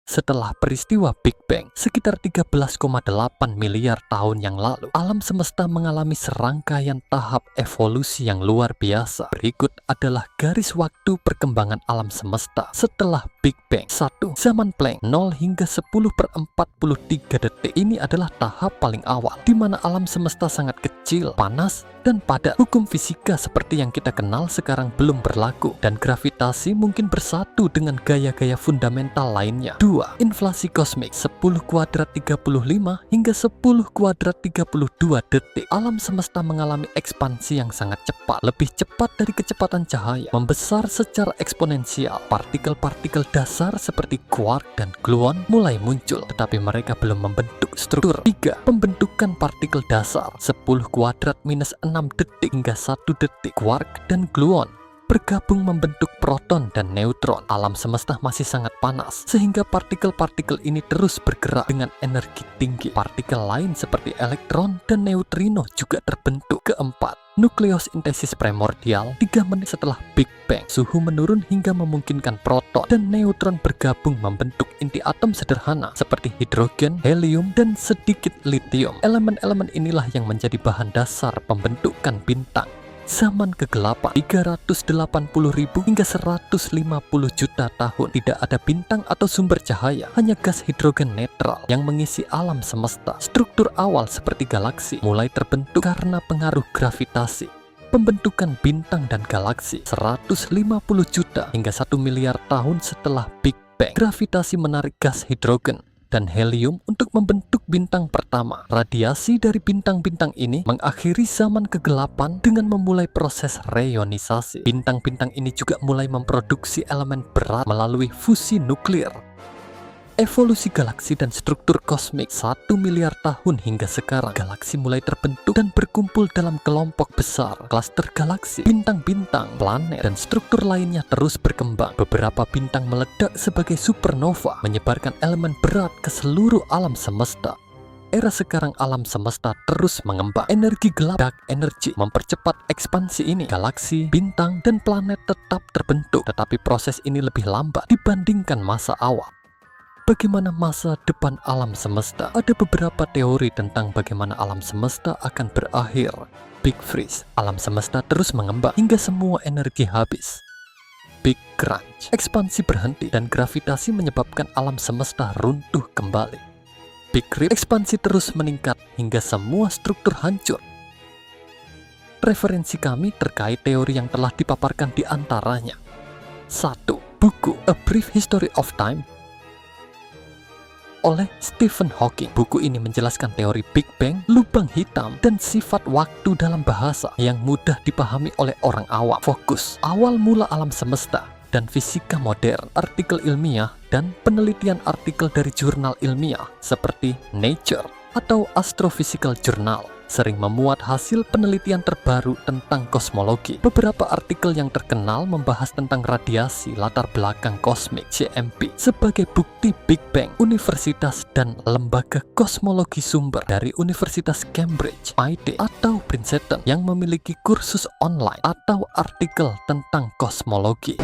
Setelah peristiwa Big Bang sekitar 13,8 miliar tahun yang lalu, alam semesta mengalami serangkaian tahap evolusi yang luar biasa. Berikut adalah garis waktu perkembangan alam semesta setelah Big Bang. 1. Zaman Planck 0 hingga 10/43 detik. Ini adalah tahap paling awal, di mana alam semesta sangat kecil, panas, dan padat. Hukum fisika seperti yang kita kenal sekarang belum berlaku, dan gravitasi mungkin bersatu dengan gaya-gaya fundamental lainnya. 2. Inflasi kosmik 10 kuadrat 35 hingga 10 kuadrat 32 detik. Alam semesta mengalami ekspansi yang sangat cepat, lebih cepat dari kecepatan cahaya, membesar secara eksponensial. Partikel-partikel dasar seperti quark dan gluon mulai muncul, tetapi mereka belum membentuk struktur. 3. Pembentukan partikel dasar 10 kuadrat minus 6 detik hingga 1 detik. Quark dan gluon bergabung membentuk proton dan neutron. Alam semesta masih sangat panas, sehingga partikel-partikel ini terus bergerak dengan energi tinggi. Partikel lain seperti elektron dan neutrino juga terbentuk. 4. Nukleosintesis primordial 3 menit setelah Big Bang. Suhu menurun hingga memungkinkan proton dan neutron bergabung membentuk inti atom sederhana seperti hidrogen, helium, dan sedikit litium. Elemen-elemen inilah yang menjadi bahan dasar pembentukan bintang. Zaman kegelapan 380.000 hingga 150 juta tahun. Tidak ada bintang atau sumber cahaya, hanya gas hidrogen netral yang mengisi alam semesta. Struktur awal seperti galaksi mulai terbentuk karena pengaruh gravitasi. Pembentukan bintang dan galaksi 150 juta hingga 1 miliar tahun setelah Big Bang. Gravitasi menarik gas hidrogen dan helium untuk membentuk bintang pertama. Radiasi dari bintang-bintang ini mengakhiri zaman kegelapan dengan memulai proses reionisasi. Bintang-bintang ini juga mulai memproduksi elemen berat melalui fusi nuklir. Evolusi galaksi dan struktur kosmik 1 miliar tahun hingga sekarang. Galaksi mulai terbentuk dan berkumpul dalam kelompok besar. Klaster galaksi, bintang-bintang, planet, dan struktur lainnya terus berkembang. Beberapa bintang meledak sebagai supernova, menyebarkan elemen berat ke seluruh alam semesta. Era sekarang alam semesta terus mengembang. Energi gelap, dark energy, mempercepat ekspansi ini. Galaksi, bintang, dan planet tetap terbentuk, tetapi proses ini lebih lambat dibandingkan masa awal. Bagaimana masa depan alam semesta? Ada beberapa teori tentang bagaimana alam semesta akan berakhir. Big Freeze, alam semesta terus mengembang hingga semua energi habis. Big Crunch, ekspansi berhenti dan gravitasi menyebabkan alam semesta runtuh kembali. Big Rip, ekspansi terus meningkat hingga semua struktur hancur. Referensi kami terkait teori yang telah dipaparkan di antaranya. 1. Buku A Brief History of Time oleh Stephen Hawking. Buku ini menjelaskan teori Big Bang, lubang hitam, dan sifat waktu dalam bahasa yang mudah dipahami oleh orang awam. Fokus awal mula alam semesta dan fisika modern, artikel ilmiah, dan penelitian artikel dari jurnal ilmiah seperti Nature atau Astrophysical Journal sering memuat hasil penelitian terbaru tentang kosmologi. Beberapa artikel yang terkenal membahas tentang radiasi latar belakang kosmik CMB sebagai bukti Big Bang. Universitas dan lembaga kosmologi sumber dari Universitas Cambridge, MIT, atau Princeton yang memiliki kursus online atau artikel tentang kosmologi.